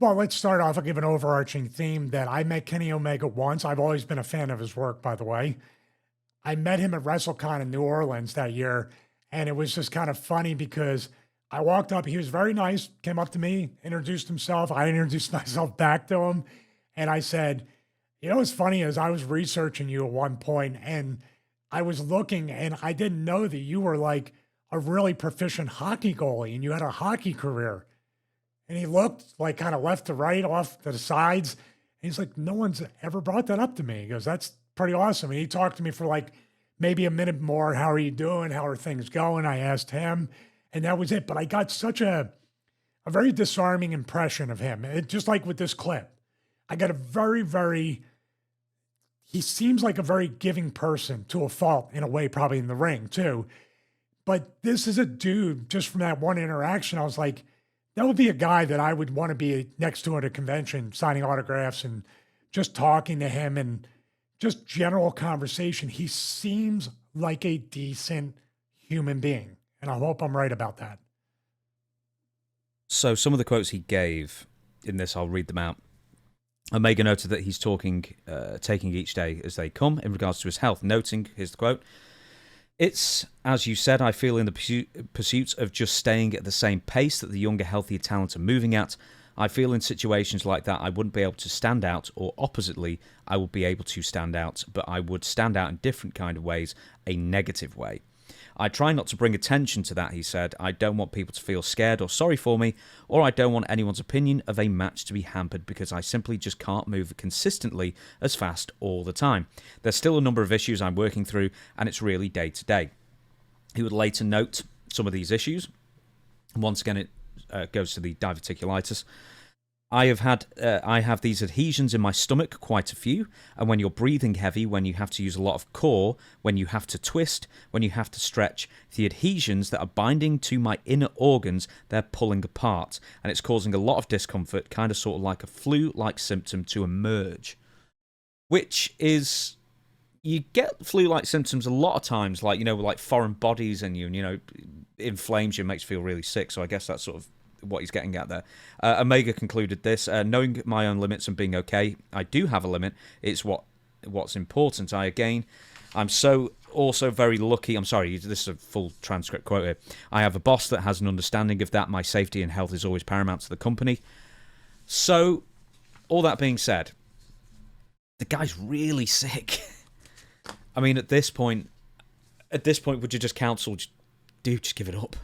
Well, let's start off. I'll give an overarching theme that I met Kenny Omega once. I've always been a fan of his work, by the way. I met him at WrestleCon in New Orleans that year, and it was just kind of funny because I walked up. He was very nice, came up to me, introduced himself. I introduced myself back to him, and I said, you know what's funny is I was researching you at one point, and I was looking, and I didn't know that you were like a really proficient hockey goalie, and you had a hockey career. And he looked like kind of left to right, off to the sides. And he's like, no one's ever brought that up to me. He goes, that's pretty awesome. And he talked to me for like maybe a minute more. How are you doing? How are things going? I asked him, and that was it. But I got such a very disarming impression of him. Just like with this clip, I got a he seems like a very giving person to a fault in a way, probably in the ring too. But this is a dude, just from that one interaction, I was like, that would be a guy that I would want to be next to at a convention, signing autographs and just talking to him and just general conversation. He seems like a decent human being, and I hope I'm right about that. So some of the quotes he gave in this, I'll read them out. Omega noted that he's taking each day as they come in regards to his health, noting, here's the quote, "It's, as you said, I feel in the pursuit of just staying at the same pace that the younger, healthier talent are moving at. I feel in situations like that I wouldn't be able to stand out, or oppositely, I would be able to stand out, but I would stand out in different kind of ways, a negative way. I try not to bring attention to that," he said. "I don't want people to feel scared or sorry for me, or I don't want anyone's opinion of a match to be hampered because I simply just can't move consistently as fast all the time. There's still a number of issues I'm working through, and it's really day to day." He would later note some of these issues. Once again, it goes to the diverticulitis. I have these adhesions in my stomach, quite a few, and when you're breathing heavy, when you have to use a lot of core, when you have to twist, when you have to stretch, the adhesions that are binding to my inner organs, they're pulling apart, and it's causing a lot of discomfort, kind of sort of like a flu-like symptom to emerge. Which is, you get flu-like symptoms a lot of times, like, like foreign bodies in you, and, inflames you, makes you feel really sick, so I guess that's sort of what he's getting at there. Omega concluded this, knowing my own limits and being okay, I do have a limit. It's what's important. I'm so also very lucky. I'm sorry, this is a full transcript quote here. I have a boss that has an understanding of that. My safety and health is always paramount to the company. So, all that being said, the guy's really sick. I mean, at this point, would you just counsel, dude, just give it up?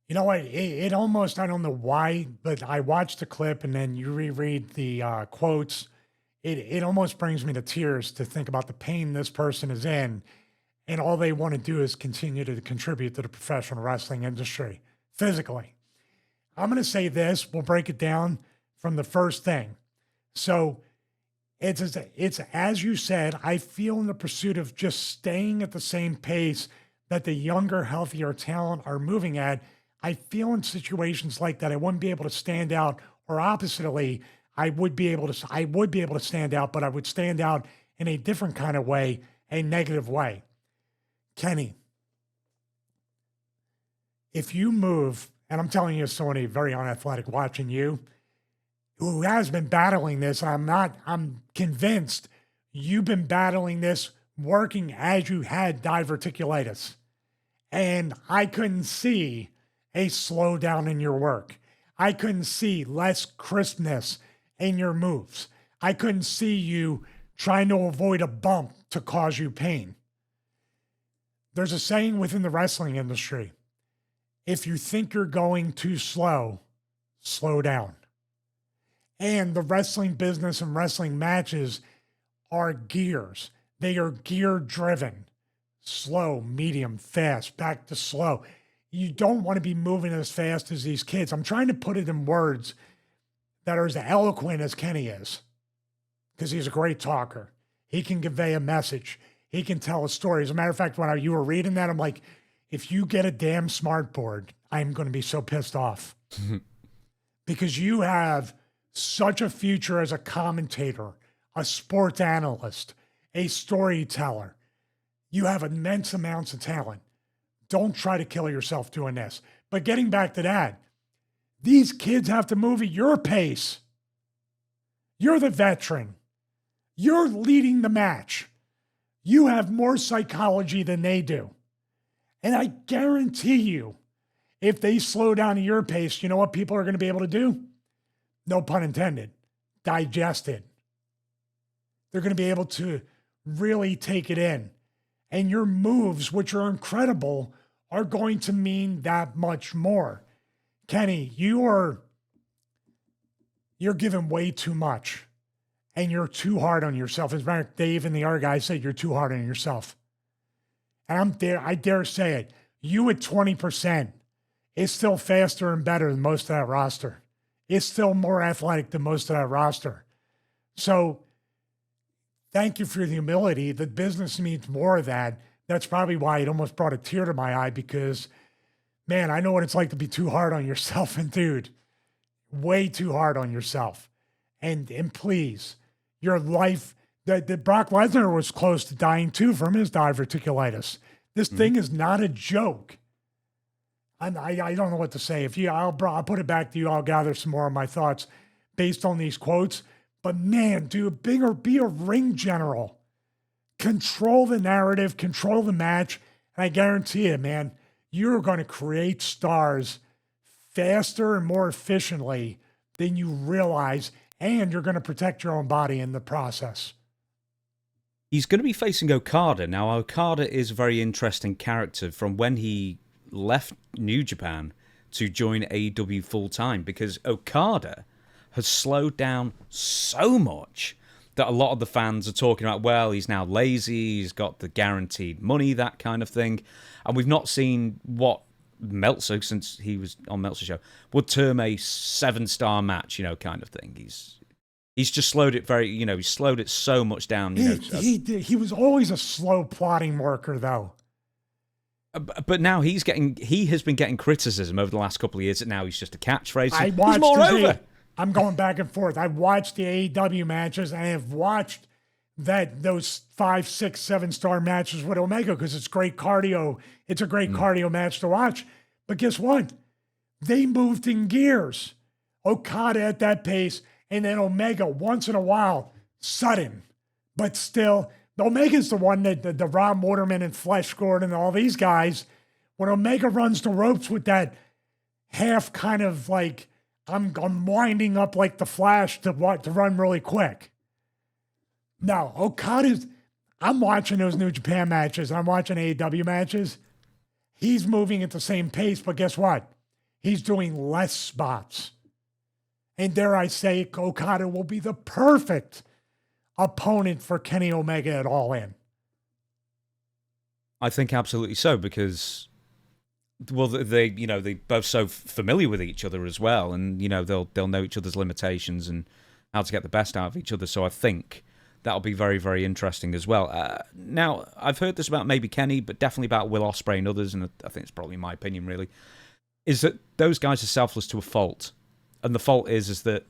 You know what? It almost, I don't know why, but I watched the clip and then you reread the quotes. It almost brings me to tears to think about the pain this person is in. And all they want to do is continue to contribute to the professional wrestling industry physically. I'm going to say this. We'll break it down from the first thing. So it's as you said, I feel in the pursuit of just staying at the same pace that the younger, healthier talent are moving at. I feel in situations like that, I wouldn't be able to stand out, or oppositely, I would be able to stand out, but I would stand out in a different kind of way, a negative way. Kenny, if you move, and I'm telling you as someone very unathletic watching you, who has been battling this, I'm convinced you've been battling this working as you had diverticulitis. And I couldn't see a slowdown in your work. I couldn't see less crispness in your moves. I couldn't see you trying to avoid a bump to cause you pain. There's a saying within the wrestling industry: if you think you're going too slow, slow down. And the wrestling business and wrestling matches are gears. They are gear driven. Slow, medium, fast, back to slow. You don't want to be moving as fast as these kids. I'm trying to put it in words that are as eloquent as Kenny is, because he's a great talker. He can convey a message. He can tell a story. As a matter of fact, when you were reading that, I'm like, if you get a damn smart board, I'm going to be so pissed off. Because you have such a future as a commentator, a sports analyst, a storyteller. You have immense amounts of talent. Don't try to kill yourself doing this. But getting back to that, these kids have to move at your pace. You're the veteran. You're leading the match. You have more psychology than they do. And I guarantee you, if they slow down at your pace, you know what people are going to be able to do? No pun intended. Digest it. They're going to be able to really take it in. And your moves, which are incredible, are going to mean that much more. Kenny, you're giving way too much. And you're too hard on yourself. As a matter of fact, Dave and the other guys said you're too hard on yourself. And I dare say it. You at 20% is still faster and better than most of that roster. It's still more athletic than most of that roster. So thank you for the humility. The business needs more of that. That's probably why it almost brought a tear to my eye because, man, I know what it's like to be too hard on yourself. And dude, way too hard on yourself. And please, your life, that Brock Lesnar was close to dying too from his diverticulitis. This thing is not a joke. I don't know what to say. I'll put it back to you. I'll gather some more of my thoughts based on these quotes. But man, dude, be a ring general. Control the narrative, control the match. And I guarantee you, man, you're going to create stars faster and more efficiently than you realize. And you're going to protect your own body in the process. He's going to be facing Okada. Now, Okada is a very interesting character from when he left New Japan to join AEW full-time because Okada has slowed down so much that a lot of the fans are talking about, well, he's now lazy, he's got the guaranteed money, that kind of thing. And we've not seen what Meltzer, since he was on Meltzer's show, would term a 7-star match, kind of thing. He's just slowed it he slowed it so much down. He was always a slow plotting worker, though. But now he has been getting criticism over the last couple of years that now he's just a catchphrase. He's more over. I'm going back and forth. I've watched the AEW matches and I have watched those 5, 6, 7-star matches with Omega because it's great cardio. It's a great cardio match to watch. But guess what? They moved in gears. Okada at that pace, and then Omega once in a while, sudden. But still, Omega's the one that the Rob Mortimer and Flesh Gordon and all these guys, when Omega runs the ropes with that half kind of like, I'm winding up like the Flash to run really quick. No, I'm watching those New Japan matches. I'm watching AEW matches. He's moving at the same pace, but guess what? He's doing less spots. And dare I say, Okada will be the perfect opponent for Kenny Omega at All In. I think absolutely so, because they both so familiar with each other as well, and they'll know each other's limitations and how to get the best out of each other. So I think that'll be very, very interesting as well. Now, I've heard this about maybe Kenny, but definitely about Will Ospreay and others, and I think it's probably my opinion, really, is that those guys are selfless to a fault. And the fault is that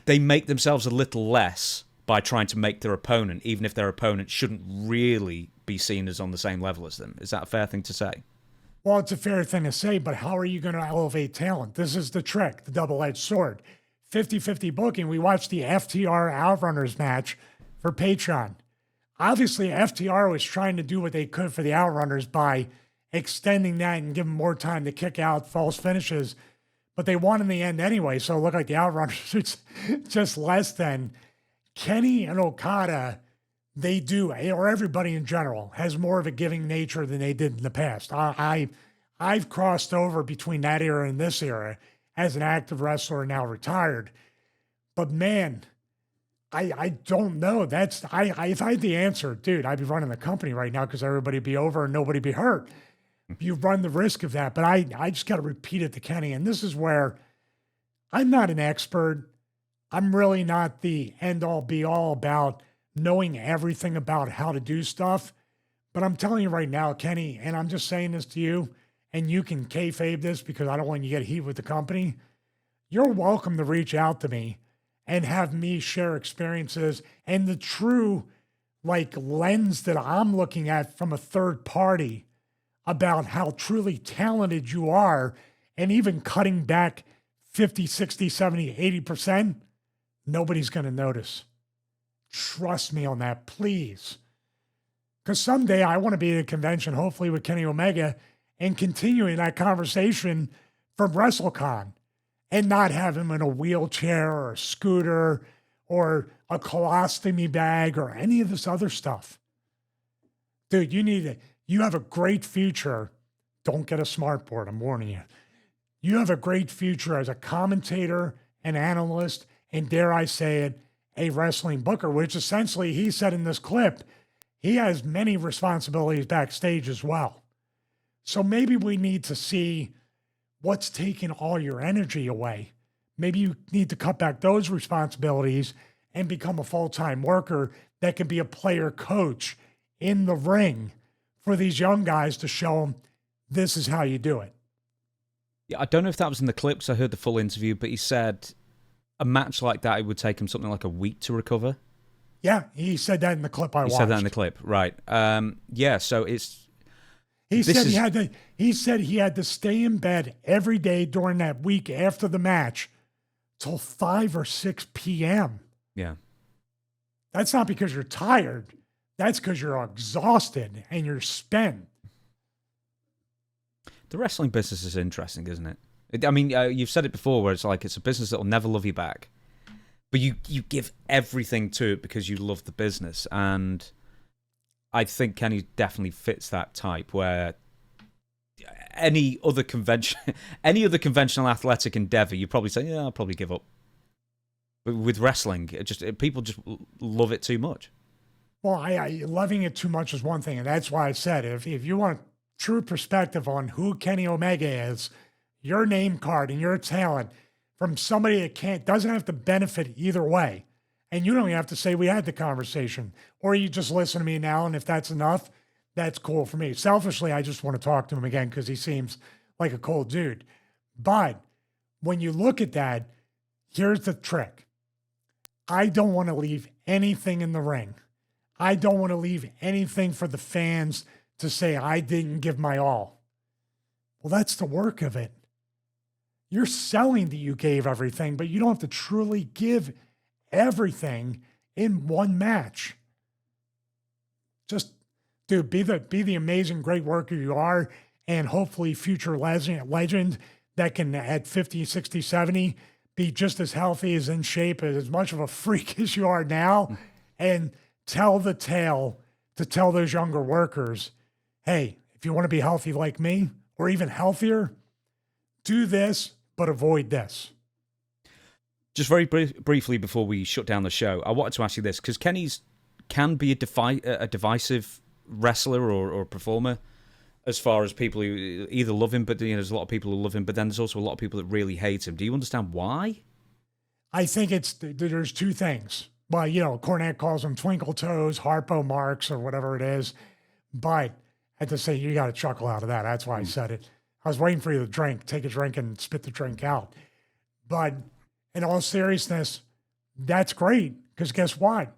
they make themselves a little less by trying to make their opponent, even if their opponent shouldn't really be seen as on the same level as them. Is that a fair thing to say? Well, it's a fair thing to say, but how are you going to elevate talent? This is the trick, the double-edged sword. 50-50 booking. We watched the FTR Outrunners match for Patreon. Obviously, FTR was trying to do what they could for the Outrunners by extending that and giving more time to kick out false finishes, but they won in the end anyway, so it looked like the Outrunners it's just less than. Kenny and Okada, they do, or everybody in general, has more of a giving nature than they did in the past. I've crossed over between that era and this era as an active wrestler now retired. But man, I don't know. If I had the answer, dude, I'd be running the company right now because everybody would be over and nobody would be hurt. You run the risk of that. But I just got to repeat it to Kenny. And this is where I'm not an expert. I'm really not the end-all be-all about knowing everything about how to do stuff. But I'm telling you right now, Kenny, and I'm just saying this to you, and you can kayfabe this because I don't want you to get heat with the company. You're welcome to reach out to me and have me share experiences and the true lens that I'm looking at from a third party about how truly talented you are, and even cutting back 50, 60, 70, 80%, nobody's going to notice. Trust me on that, please. Because someday I want to be at a convention, hopefully with Kenny Omega, and continuing that conversation from WrestleCon and not have him in a wheelchair or a scooter or a colostomy bag or any of this other stuff. Dude, you need it. You have a great future. Don't get a smart board, I'm warning you. You have a great future as a commentator, an analyst, and dare I say it, a wrestling booker, which essentially he said in this clip, he has many responsibilities backstage as well. So maybe we need to see what's taking all your energy away. Maybe you need to cut back those responsibilities and become a full-time worker that can be a player coach in the ring for these young guys to show them this is how you do it. Yeah, I don't know if that was in the clip because I heard the full interview, but he said a match like that, it would take him something like a week to recover. Yeah, he said that in the clip I watched. He said that in the clip, right. Yeah, so it's... He said he had to stay in bed every day during that week after the match till 5 or 6 p.m. Yeah. That's not because you're tired. That's because you're exhausted and you're spent. The wrestling business is interesting, isn't it? I mean, you've said it before where it's like it's a business that will never love you back. But you give everything to it because you love the business. And I think Kenny definitely fits that type where any other conventional athletic endeavor, you probably say, yeah, I'll probably give up. But with wrestling, people just love it too much. Well, I loving it too much is one thing. And that's why I said, if you want true perspective on who Kenny Omega is, your name card and your talent from somebody that doesn't have to benefit either way. And you don't even have to say we had the conversation, or you just listen to me now. And if that's enough, that's cool for me. Selfishly, I just want to talk to him again because he seems like a cool dude. But when you look at that, here's the trick. I don't want to leave anything in the ring. I don't want to leave anything for the fans to say I didn't give my all. Well, that's the work of it. You're selling that you gave everything, but you don't have to truly give everything in one match. Just, dude, be the amazing, great worker you are, and hopefully future legend that can, at 50, 60, 70, be just as healthy, as in shape, as much of a freak as you are now, and tell the tale to tell those younger workers, hey, if you want to be healthy like me, or even healthier, do this, but avoid this. Just very briefly before we shut down the show, I wanted to ask you this, because Kenny's can be a divisive wrestler or performer, as far as people who either love him, but there's a lot of people who love him, but then there's also a lot of people that really hate him. Do you understand why? I think there's two things. Well, Cornette calls them twinkle toes, Harpo marks, or whatever it is. But I had to say, you got to chuckle out of that. That's why I said it. I was waiting for you to take a drink and spit the drink out. But in all seriousness, that's great. Because guess what?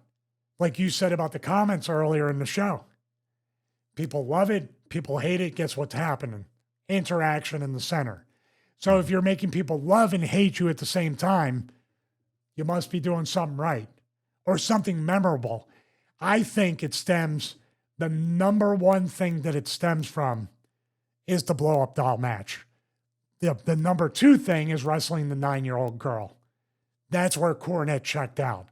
Like you said about the comments earlier in the show, people love it. People hate it. Guess what's happening? Interaction in the center. So if you're making people love and hate you at the same time, you must be doing something right or something memorable. I think the number one thing that it stems from is the blow-up doll match. The number two thing is wrestling the 9-year-old girl. That's where Cornette checked out.